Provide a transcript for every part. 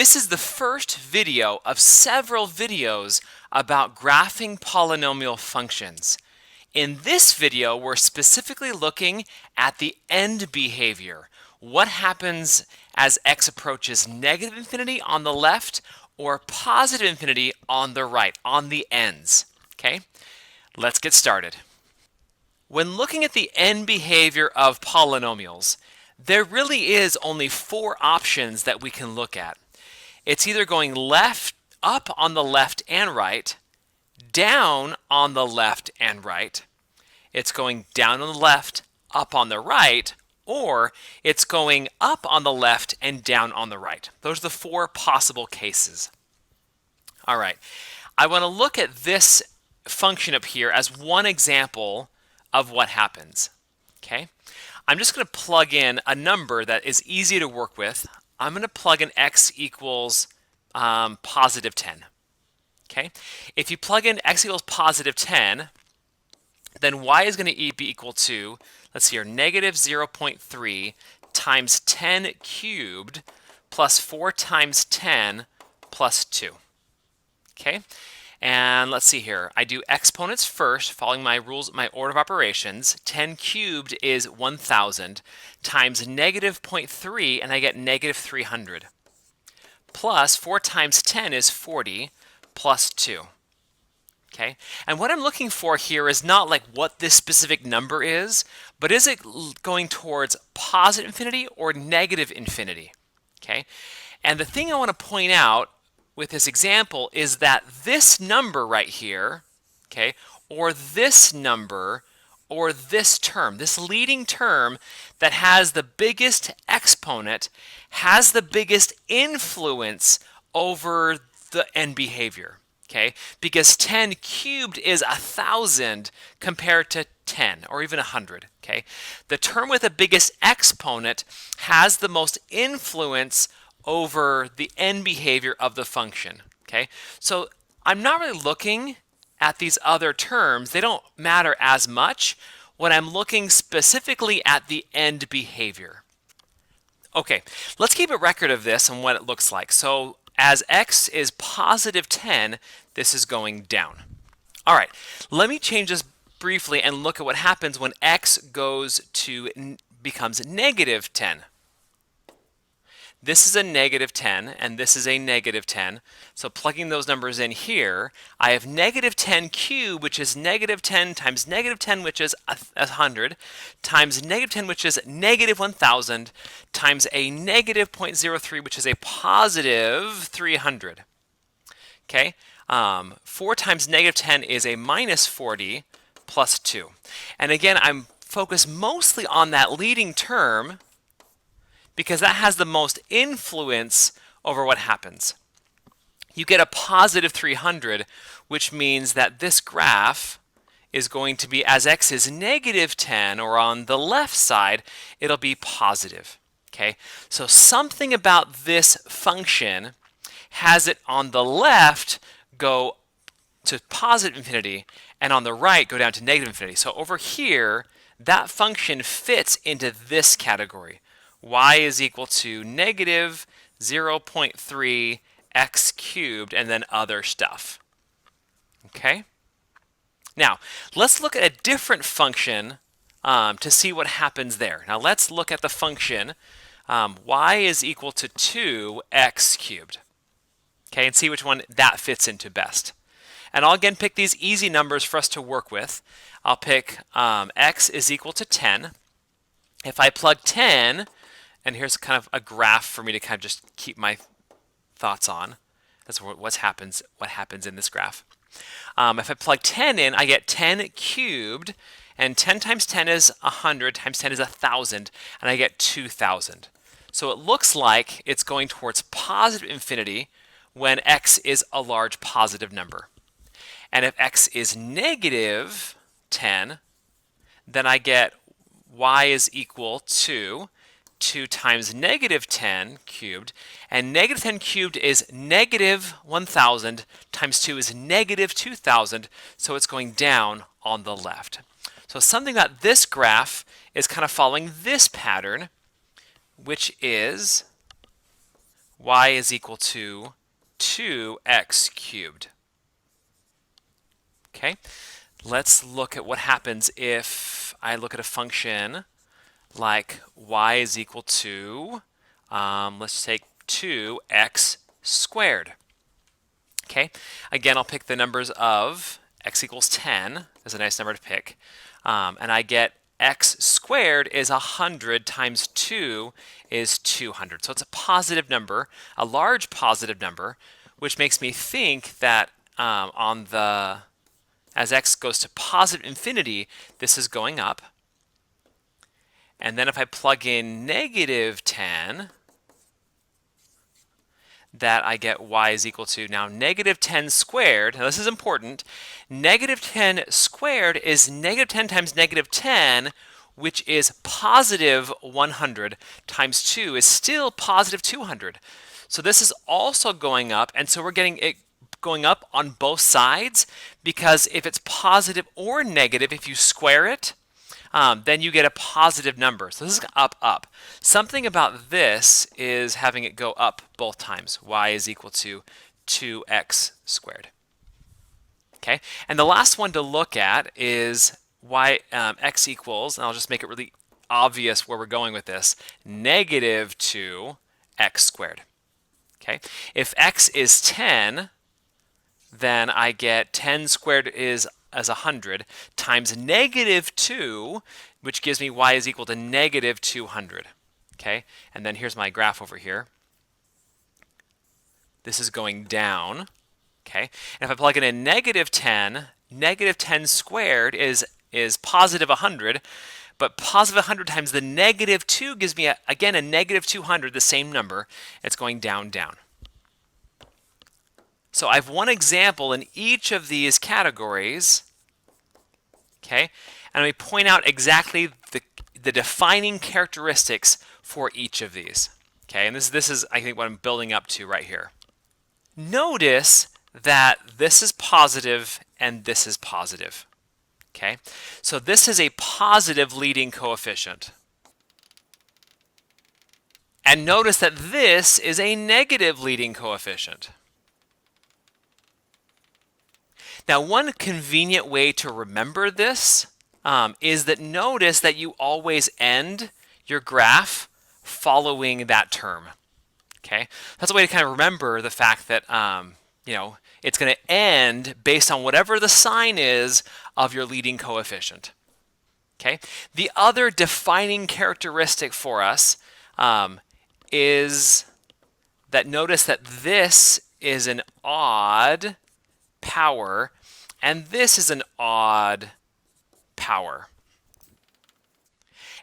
This is the first video of several videos about graphing polynomial functions. In this video, we're specifically looking at the end behavior. What happens as x approaches negative infinity on the left or positive infinity on the right, on the ends. Okay, let's get started. When looking at the end behavior of polynomials, there really is only four options that we can look at. It's either going left, up on the left and right, down on the left and right, it's going down on the left, up on the right, or it's going up on the left and down on the right. Those are the four possible cases. All right, I want to look at this function up here as one example of what happens. Okay, I'm just going to plug in a number that is easy to work with. I'm going to plug in x equals positive 10. Okay, if you plug in x equals positive 10, then y is going to be equal to, let's see here, negative 0.3 times 10 cubed plus 4 times 10 plus 2. Okay, and let's see here. I do exponents first, following my rules, my order of operations. 10 cubed is 1,000 times negative 0.3, and I get negative 300. Plus 4 times 10 is 40 plus 2. Okay, and what I'm looking for here is not like what this specific number is, but is it going towards positive infinity or negative infinity? Okay, and the thing I want to point out with this example is that this number right here, okay, or this number, or this term, this leading term that has the biggest exponent, has the biggest influence over the end behavior. Okay, because 10 cubed is 1,000 compared to 10 or even 100. Okay, the term with the biggest exponent has the most influence over the end behavior of the function. Okay, so I'm not really looking at these other terms. They don't matter as much when I'm looking specifically at the end behavior. Okay, let's keep a record of this and what it looks like. So as x is positive 10, this is going down. All right, let me change this briefly and look at what happens when x becomes negative 10. This is a negative 10, and this is a negative 10. So plugging those numbers in here, I have negative 10 cubed, which is negative 10 times negative 10, which is 100, times negative 10, which is negative 1,000, times a negative 0.03, which is a positive 300. Okay, 4 times negative 10 is a minus 40 plus 2. And again, I'm focused mostly on that leading term, because that has the most influence over what happens. You get a positive 300, which means that this graph is going to be, as x is negative 10, or on the left side, it'll be positive. Okay, so something about this function has it on the left go to positive infinity, and on the right go down to negative infinity. So over here, that function fits into this category. Y is equal to negative 0.3 x cubed, and then other stuff. Okay? Now, let's look at a different function to see what happens there. Now, let's look at the function y is equal to 2x cubed. Okay, and see which one that fits into best. And I'll again pick these easy numbers for us to work with. I'll pick x is equal to 10. If I plug 10, and here's kind of a graph for me to kind of just keep my thoughts on. That's what happens in this graph. If I plug 10 in, I get 10 cubed, and 10 times 10 is 100, times 10 is 1,000, and I get 2,000. So it looks like it's going towards positive infinity when x is a large positive number. And if x is negative 10, then I get y is equal to 2 times negative 10 cubed, and negative 10 cubed is negative 1,000 times 2 is negative 2,000, so it's going down on the left. So something about this graph is kind of following this pattern, which is y is equal to 2x cubed. Okay, let's look at what happens if I look at a function like y is equal to, let's take 2x squared. Okay, again, I'll pick the numbers of x equals 10 is a nice number to pick, and I get x squared is 100 times 2 is 200. So it's a positive number, a large positive number, which makes me think that as x goes to positive infinity, this is going up. And then if I plug in negative 10, that I get y is equal to, now negative 10 squared, now this is important, negative 10 squared is negative 10 times negative 10, which is positive 100 times 2 is still positive 200. So this is also going up, and so we're getting it going up on both sides, because if it's positive or negative, if you square it, then you get a positive number. So this is up, up. Something about this is having it go up both times. Y is equal to 2x squared. Okay, and the last one to look at is x equals, and I'll just make it really obvious where we're going with this, negative 2x squared. Okay, if x is 10, then I get 10 squared is as 100 times negative 2, which gives me y is equal to negative 200. Okay, and then here's my graph over here. This is going down. Okay, and if I plug in a negative 10 squared is positive 100, but positive 100 times the negative 2 gives me, again, a negative 200, the same number. It's going down, down. So I have one example in each of these categories, okay? And let me point out exactly the defining characteristics for each of these, okay? And this is, I think, what I'm building up to right here. Notice that this is positive and this is positive, okay? So this is a positive leading coefficient. And notice that this is a negative leading coefficient. Now, one convenient way to remember this is that notice that you always end your graph following that term. Okay, that's a way to kind of remember the fact that it's going to end based on whatever the sign is of your leading coefficient. Okay, the other defining characteristic for us is that notice that this is an odd power, and this is an odd power.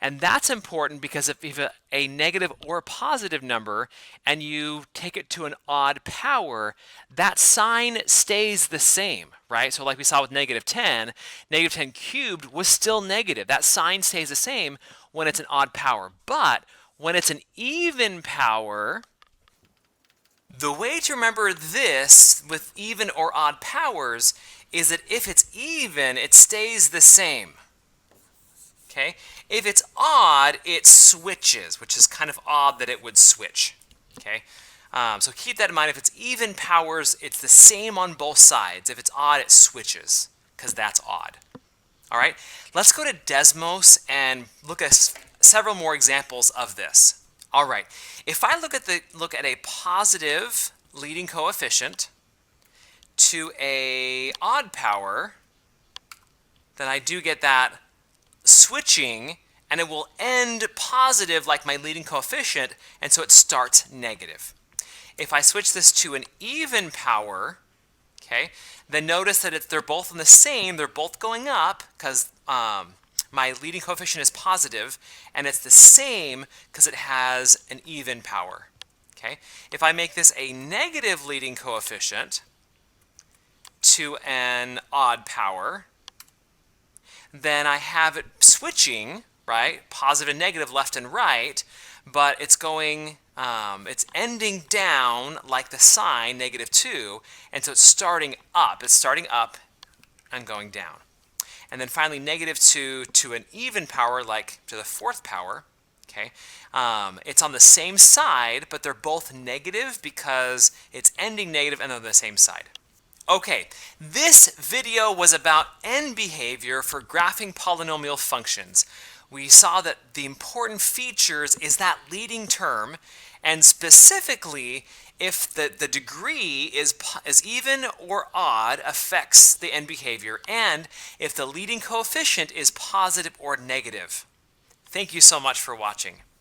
And that's important because if you have a negative or a positive number and you take it to an odd power, that sign stays the same, right? So like we saw with negative 10 cubed was still negative. That sign stays the same when it's an odd power. But when it's an even power, the way to remember this with even or odd powers is that if it's even, it stays the same. Okay? If it's odd, it switches, which is kind of odd that it would switch. Okay? So keep that in mind. If it's even powers, it's the same on both sides. If it's odd, it switches, because that's odd. All right? Let's go to Desmos and look at several more examples of this. All right, if I look at a positive leading coefficient to a odd power, then I do get that switching, and it will end positive like my leading coefficient, and so it starts negative. If I switch this to an even power, okay, then notice that they're both on the same, they're both going up because my leading coefficient is positive, and it's the same because it has an even power. Okay? If I make this a negative leading coefficient to an odd power, then I have it switching, right? Positive and negative left and right, but it's going, it's ending down like the sign, negative 2, and so it's starting up. It's starting up and going down. And then finally, negative 2 to an even power, like to the fourth power, Okay, it's on the same side, but they're both negative because it's ending negative and they're on the same side. Okay, this video was about end behavior for graphing polynomial functions. We saw that the important features is that leading term, and specifically if the degree is even or odd affects the end behavior, and if the leading coefficient is positive or negative. Thank you so much for watching.